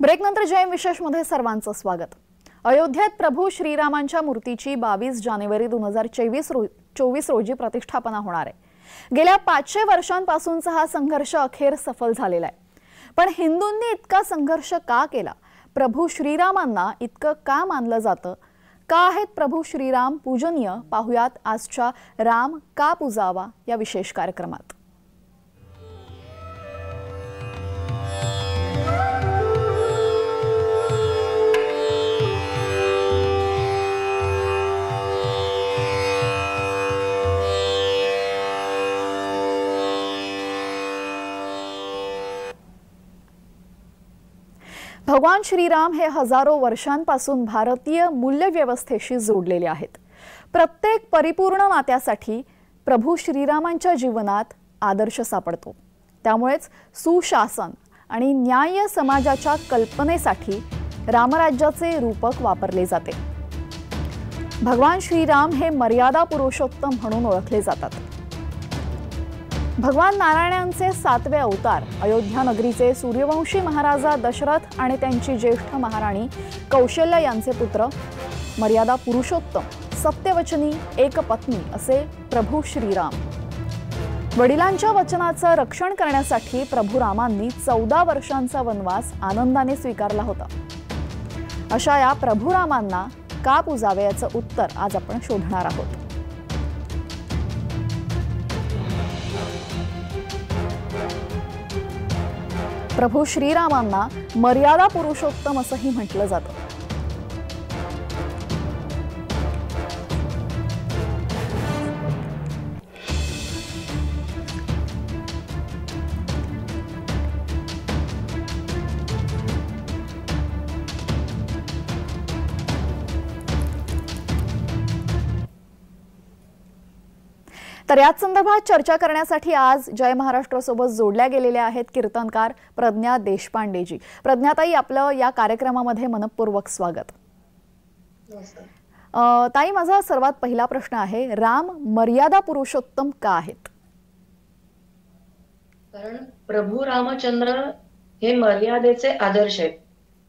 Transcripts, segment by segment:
ब्रेकनंतर जयम विशेषमध्ये सर्वांचं स्वागत। अयोध्येत प्रभू श्रीरामांच्या मूर्तीची 22 जानेवारी 2024 रोजी प्रतिष्ठापना होणार आहे। गेल्या 500 वर्षांपासूनचा हा संघर्ष अखेर सफल झालेला आहे। पण हिंदूंनी इतका संघर्ष का केला? प्रभू श्रीरामांना इतकं का मानलं जातं? का आहेत प्रभू श्रीराम पूजनीय? पाहुयात आजच्या राम का पूजावा या विशेष कार्यक्रमात। भगवान श्रीराम हे हजारो वर्षांपासून भारतीय मूल्यव्यवस्थेशी जोडलेले आहेत। प्रत्येक परिपूर्ण नात्यासाठी प्रभू श्रीरामांच्या जीवनात आदर्श सापडतो। त्यामुळेच सुशासन आणि न्याय समाजाच्या कल्पनेसाठी रामराज्याचे रूपक वापरले जाते। भगवान श्रीराम हे मर्यादा पुरुषोत्तम म्हणून ओळखले जातात। भगवान नारायणांचे 7वे अवतार, अयोध्या नगरीचे सूर्यवंशी महाराजा दशरथ आणि त्यांची ज्येष्ठ महाराणी कौशल्या यांचे पुत्र, मर्यादा पुरुषोत्तम, सत्यवचनी, एकपत्नी असे प्रभू श्रीराम। वडिलांच्या वचनाचं रक्षण करण्यासाठी प्रभू रामांनी 14 वर्षांचा वनवास आनंदाने स्वीकारला होता। अशा या प्रभू रामांना का पूजावे याचं उत्तर आज आपण शोधणार आहोत। प्रभू श्रीरामांना मर्यादा पुरुषोत्तम असंही म्हटलं जातं। तर याच संदर्भात चर्चा करण्यासाठी आज जय महाराष्ट्र सोबत जोडल्या गेलेल्या आहेत कीर्तनकार प्रज्ञा देशपांडेजी। प्रज्ञाताई, आपलं या कार्यक्रमामध्ये मनपूर्वक स्वागत। ताई, माझा सर्वात पहिला प्रश्न आहे, राम मर्यादा पुरुषोत्तम का आहेत? कारण प्रभू रामचंद्र हे मर्यादेचे आदर्श आहेत।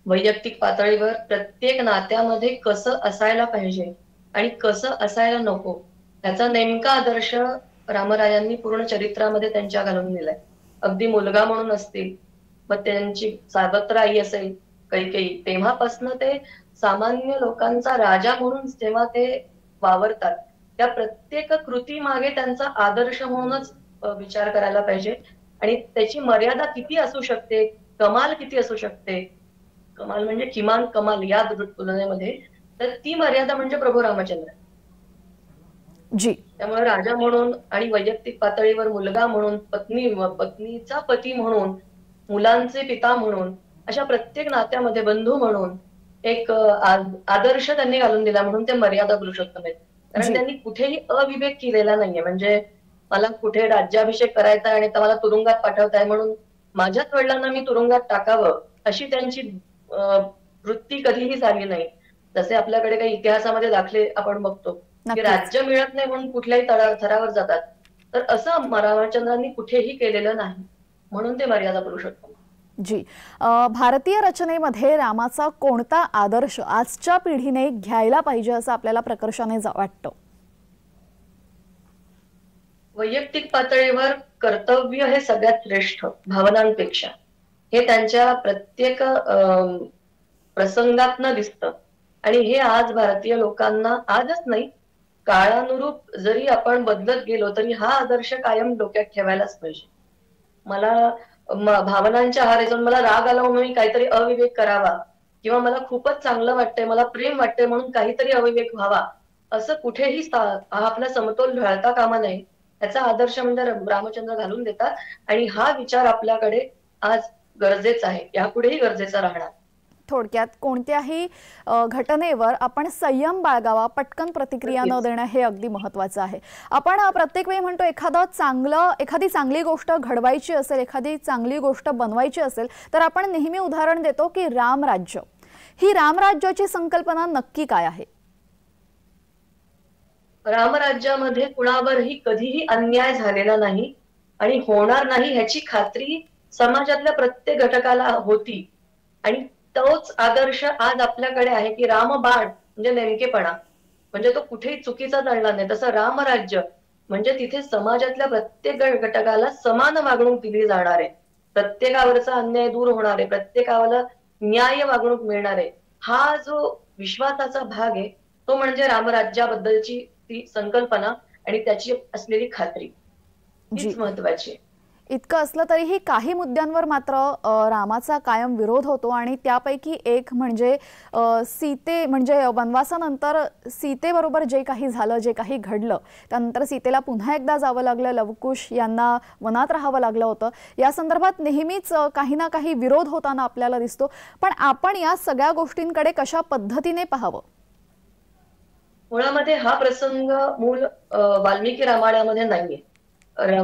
वैयक्तिक पातळीवर प्रत्येक नात्यामध्ये कसं असायला पाहिजे आणि कसं असायला नको याचा नेमका आदर्श रामरायांनी पूर्ण चरित्रामध्ये त्यांच्या घालून दिलाय। अगदी मुलगा म्हणून असतील, मग त्यांची सावत्र आई असेल कैकेयी, तेव्हापासून ते सामान्य लोकांचा राजा म्हणून जेव्हा ते वावरतात, त्या प्रत्येक कृती मागे त्यांचा आदर्श म्हणूनच विचार करायला पाहिजे। आणि त्याची मर्यादा किती असू शकते, कमाल किती असू शकते, कमाल म्हणजे किमान कमाल या तुलनेमध्ये, तर ती मर्यादा म्हणजे प्रभू रामचंद्र जी। त्यामुळे राजा म्हणून आणि वैयक्तिक पातळीवर मुलगा म्हणून, पत्नीचा पती म्हणून, मुलांचे पिता म्हणून, अशा प्रत्येक नात्यामध्ये बंधू म्हणून एक आदर्श त्यांनी घालून दिला, म्हणून ते मर्यादा पुरुषोत्तम आहेत। कारण त्यांनी कुठेही अविवेक केलेला नाहीये। म्हणजे मला कुठे राज्याभिषेक करायचा आणि मला तुरुंगात पाठवताय म्हणून माझ्याच वडिलांना मी तुरुंगात टाकावं अशी त्यांची वृत्ती कधीही झाली नाही। जसे आपल्याकडे काही इतिहासामध्ये दाखले आपण बघतो की राज्य मिळत नाही म्हणून कुठल्याही थरावर जातात, तर असं रामचंद्रांनी कुठेही केलेलं नाही, म्हणून ते मर्यादा पुरुषोत्तम। जी। भारतीय रचनेमध्ये रामाचा कोणता आदर्श आजच्या पिढीने घ्यायला पाहिजे असं आपल्याला प्रकर्षाने वाटतं? वैयक्तिक पातळीवर कर्तव्य हे सगळ्यात श्रेष्ठ भावनांपेक्षा, हे त्यांच्या प्रत्येक प्रसंगातनं दिसतं। आणि हे आज भारतीय लोकांना, आजच नाही काळानुरूप जरी आपण बदलत गेलो तरी हा आदर्श कायम डोक्यात ठेवायलाच पाहिजे। मला भावनांच्या आहारी जाऊन मला राग आला म्हणून मी काहीतरी अविवेक करावा, किंवा मला खूपच चांगलं वाटतंय, मला प्रेम वाटतंय म्हणून काहीतरी अविवेक व्हावा, असं कुठेही आपला समतोल ढळता कामा नये, याचा आदर्श म्हणजे रामचंद्र घालून देतात। आणि हा विचार आपल्याकडे आज गरजेचा आहे, यापुढेही गरजेचा राहणार। थोडक्यात कोणत्याही घटनेवर आपण संयम बाळगावा, पटकन प्रतिक्रिया न देणं हे अगदी महत्त्वाचं आहे। आपण प्रत्येक वेळी म्हणतो एखादी चांगली गोष्ट घडवायची असेल, एखादी चांगली गोष्ट बनवायची असेल, तर आपण नेहमी उदाहरण देतो की रामराज्य। ही रामराज्याची संकल्पना नक्की काय आहे? रामराज्यामध्ये कुणावरही कधीही अन्याय झालेला नाही आणि होणार नाही ह्याची खात्री समाजातल्या प्रत्येक घटकाला होती। आणि तोच आदर्श आज आपल्याकडे आहे की रामबाण म्हणजे नेमकेपणा, म्हणजे तो कुठेही चुकीचा चालणार नाही. तसं रामराज्य म्हणजे तिथे समाजातल्या प्रत्येक घटकाला समान वागणूक दिली जाणार आहे, प्रत्येकावरचा अन्याय दूर होणार आहे, प्रत्येकाला न्याय वागणूक मिळणार आहे. हा जो विश्वासाचा भाग आहे तो म्हणजे रामराज्याबद्दलची ती संकल्पना आणि त्याची असलेली खात्री, हीच महत्वाची आहे. इतकं असलं तरीही काही मुद्द्यांवर मात्र रामाचा कायम विरोध होतो आणि त्यापैकी एक म्हणजे सीते म्हणजे वनवासानंतर सीतेबरोबर जे काही झालं, जे काही घडलं, त्यानंतर सीतेला पुन्हा एकदा जावं लागलं, लवकुश यांना वनात राहावं लागलं होतं. या संदर्भात नेहमीच काही ना काही विरोध होताना आपल्याला दिसतो. पण आपण या सगळ्या गोष्टींकडे कशा पद्धतीने पाहावं? मुळामध्ये हा प्रसंग मूळ वाल्मिकी रामायणामध्ये नाहीये.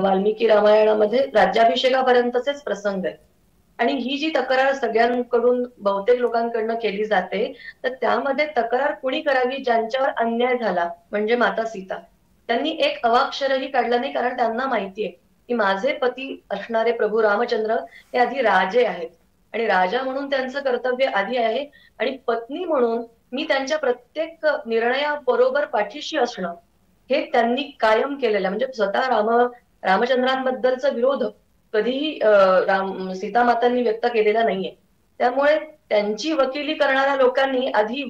वाल्मिकी रामायणामध्ये राज्याभिषेकापर्यंतचेच प्रसंग आहे. आणि ही जी तक्रार सगळ्यांकडून बहुतेक लोकांकडनं केली जाते, तर त्यामध्ये तक्रार कुणी करावी? ज्यांच्यावर अन्याय झाला, म्हणजे माता सीता. त्यांनी एक अवाक्षरही काढलं नाही, कारण त्यांना माहितीये की माझे पती असणारे प्रभू रामचंद्र हे आधी राजे आहेत आणि राजा म्हणून त्यांचं कर्तव्य आधी आहे आणि पत्नी म्हणून मी त्यांच्या प्रत्येक निर्णयाबरोबर पाठीशी असणं हे त्यांनी कायम केलेलं. म्हणजे स्वतः रामचंद्रांबद्दलचा विरोध कधीही सीता मातांनी व्यक्त केलेला नाहीये. त्यामुळे त्यांची वकिली करणाऱ्या लोकांनी आधी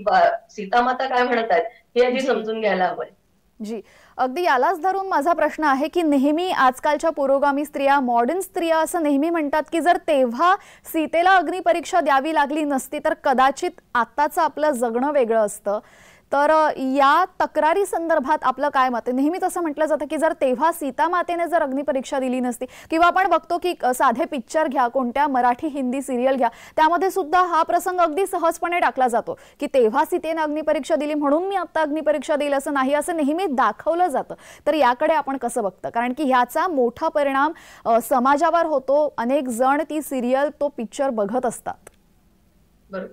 सीतामाता काय म्हणत आहेत हे आधी समजून घ्यायला हवंय. जी, अगदी यालाच धरून माझा प्रश्न आहे की नेहमी आजकालच्या पुरोगामी स्त्रिया, मॉडर्न स्त्रिया असं नेहमी म्हणतात की जर तेव्हा सीतेला अग्निपरीक्षा द्यावी लागली नसती तर कदाचित आताचं आपलं जगणं वेगळं असतं. तर या तक्रारी संदर्भात आपलं काय मत आहे? नेहमीच असं म्हटलं जातं की जर तेव्हा सीता मातेने जर अग्निपरीक्षा दिली नसती, किंवा आपण बघतो की साधे पिक्चर घ्या, कोणत्या मराठी हिंदी सिरियल घ्या, त्यामध्ये सुद्धा हा प्रसंग अगदी सहजपणे टाकला जातो की तेव्हा सीतेने अग्निपरीक्षा दिली म्हणून मी आता अग्निपरीक्षा देईल असं नाही, असं नेहमी दाखवलं जातं. तर याकडे आपण कसं बघता? कारण की ह्याचा मोठा परिणाम समाजावर होतो. अनेक जण ती सिरियल, तो पिक्चर बघत असतात. बरोबर.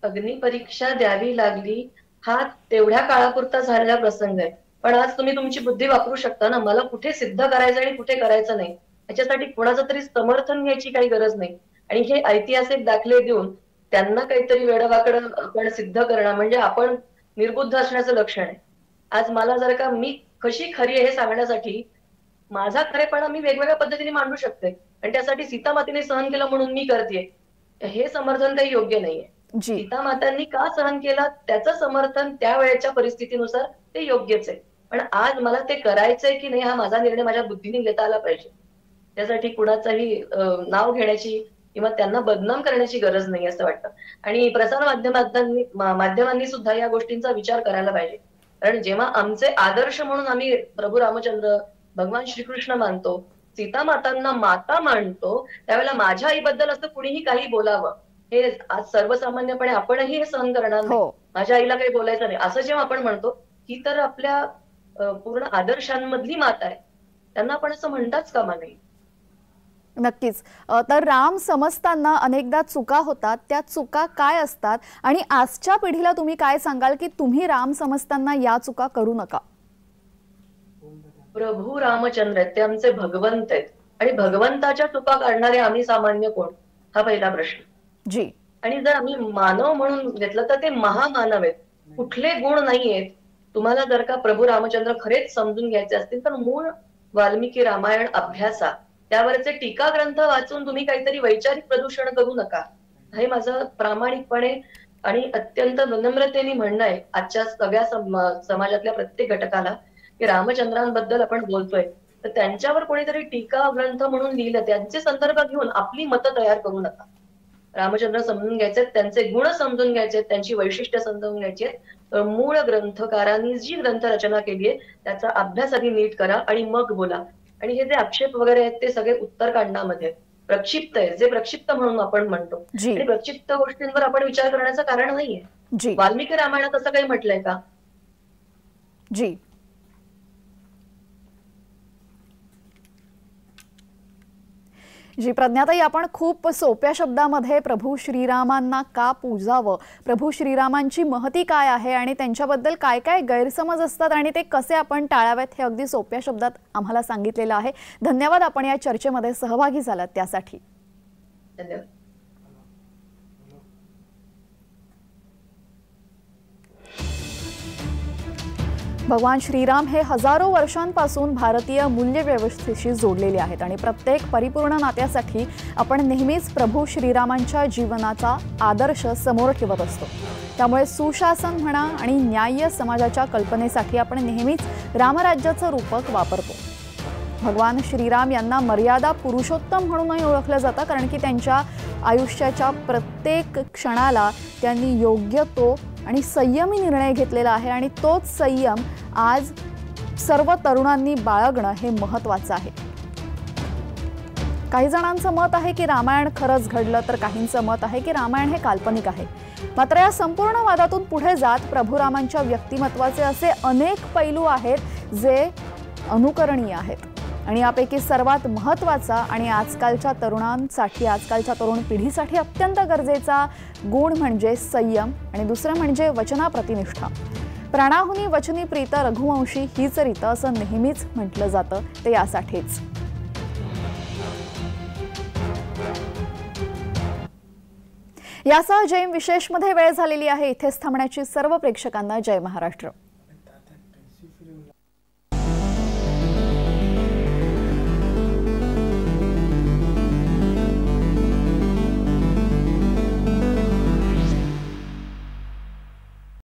अग्निपरीक्षा द्यावी लागली हा तेवढ्या काळापुरता झालेला प्रसंग आहे, पण आज तुम्ही तुमची बुद्धी वापरू शकता ना. मला कुठे सिद्ध करायचं आणि कुठे करायचं नाही याच्यासाठी कोणाचं तरी समर्थन घ्यायची काही गरज नाही. आणि हे ऐतिहासिक दाखले देऊन त्यांना काहीतरी वेडवाकडं आपण सिद्ध करणं म्हणजे आपण निर्बुद्ध असण्याचं लक्षण आहे. आज मला जर का मी कशी खरी आहे हे सांगण्यासाठी माझा खरेपणा मी वेगवेगळ्या पद्धतीने मांडू शकते आणि त्यासाठी सीता मातेने सहन केलं म्हणून मी करते, हे समर्थन काही योग्य नाहीये. सीता मातांनी का सहन केला त्याचं समर्थन त्यावेळेच्या परिस्थितीनुसार ते योग्यच आहे. पण आज मला ते करायचंय की नाही हा माझा निर्णय माझ्या बुद्धीने घेता आला पाहिजे. त्यासाठी कुणाचंही नाव घेण्याची किंवा त्यांना बदनाम करण्याची गरज नाही असं वाटतं. आणि प्रसार माध्यमांनी सुद्धा या गोष्टींचा विचार करायला पाहिजे. कारण जेव्हा आमचे आदर्श म्हणून आम्ही प्रभू रामचंद्र, भगवान श्रीकृष्ण मानतो, सीता मातांना माता मानतो, त्यावेळेला माझ्या आईबद्दल असं कुणीही काही बोलावं हे आज सर्वसामान्यपणे आपणही हे सहन करणार नाही. माझ्या आईला काही बोलायचं नाही असं जेव्हा आपण म्हणतो, ही तर आपल्या पूर्ण आदर्शांमधली माता आहे, त्यांना आपण असं म्हणताच कामा नये. नक्कीच. तर राम समजताना अनेकदा चुका होतात, त्या चुका काय असतात आणि आजच्या पिढीला तुम्ही काय सांगाल की तुम्ही राम समजताना या चुका करू नका? प्रभू रामचंद्र आहेत, ते आमचे भगवंत आहेत आणि भगवंताच्या चुका काढणारे आम्ही सामान्य कोण, हा पहिला प्रश्न. जी. आणि जर आम्ही मानव म्हणून घेतलं तर ते महामानव आहेत, कुठले गुण नाहीयेत. तुम्हाला जर का प्रभू रामचंद्र खरेच समजून घ्यायचे असतील तर मूळ वाल्मिकी रामायण अभ्यासा, त्यावरचे टीका ग्रंथ वाचून तुम्ही काहीतरी वैचारिक प्रदूषण करू नका, हे माझं प्रामाणिकपणे आणि अत्यंत विनम्रतेने म्हणणं आहे आजच्या सगळ्या समाजातल्या प्रत्येक घटकाला की रामचंद्रांबद्दल आपण बोलतोय तर त्यांच्यावर कोणीतरी टीका ग्रंथ म्हणून लिहिलं, त्यांचे संदर्भ घेऊन आपली मतं तयार करू नका. रामचंद्र समजून घ्यायचे, त्यांचे गुण समजून घ्यायचे, त्यांची वैशिष्ट्य समजून घ्यायची. तर मूळ ग्रंथकारांनी जी ग्रंथ रचना केली आहे त्याचा अभ्यास आधी नीट करा आणि मग बोला. आणि हे जे आक्षेप वगैरे आहेत ते सगळे उत्तरकांडामध्ये प्रक्षिप्त आहे, जे प्रक्षिप्त म्हणून आपण म्हणतो. आणि प्रक्षिप्त गोष्टींवर आपण विचार करण्याचं कारण नाहीये. वाल्मिकी रामायणात असं काही म्हटलंय का? जी. जी प्रज्ञाताई, आपण खूप सोप्या शब्दामध्ये प्रभू श्रीरामांना का पूजावं, प्रभू श्रीरामांची महती काय आहे आणि त्यांच्याबद्दल काय काय गैरसमज असतात आणि ते कसे आपण टाळावेत हे अगदी सोप्या शब्दात आम्हाला सांगितलेलं आहे. धन्यवाद आपण या चर्चेमध्ये सहभागी झालात त्यासाठी. धन्यवाद. भगवान श्रीराम हे हजारो वर्षांपासून भारतीय मूल्यव्यवस्थेशी जोडलेले आहेत आणि प्रत्येक परिपूर्ण नात्यासाठी आपण नेहमीच प्रभू श्रीरामांच्या जीवनाचा आदर्श समोर ठेवत असतो। त्यामुळे सुशासन म्हणा आणि न्याय्य समाजाच्या कल्पनेसाठी आपण नेहमीच रामराज्याचं रूपक वापरतो। भगवान श्रीराम यांना मर्यादा पुरुषोत्तम म्हणूनही ओळखलं जातं, कारण की त्यांच्या आयुष्याच्या प्रत्येक क्षणाला त्यांनी योग्य तो आणि संयमी निर्णय घेतलेला आहे आणि तोच संयम आज सर्व तरुणांनी बाळगणं हे महत्त्वाचं आहे। काही जणांचं मत आहे की रामायण खरंच घडलं, तर काहींचं मत आहे की रामायण हे काल्पनिक आहे। मात्र या संपूर्ण वादातून पुढे जात प्रभू रामांच्या व्यक्तिमत्वाचे असे अनेक पैलू आहेत जे अनुकरणीय आहेत आणि यापैकी सर्वात महत्त्वाचा आणि आजकालच्या तरुण पिढीसाठी अत्यंत गरजेचा गुण म्हणजे संयम आणि दुसरं म्हणजे वचनाप्रती निष्ठा। प्राणाहुनी वचनी प्रीत रघुवंशी हीच रीत असं नेहमीच म्हटलं जातं, ते यासाठीच। यासह जैम विशेषमध्ये वेळ झालेली आहे। इथेच थांबण्याची सर्व प्रेक्षकांना जय महाराष्ट्र।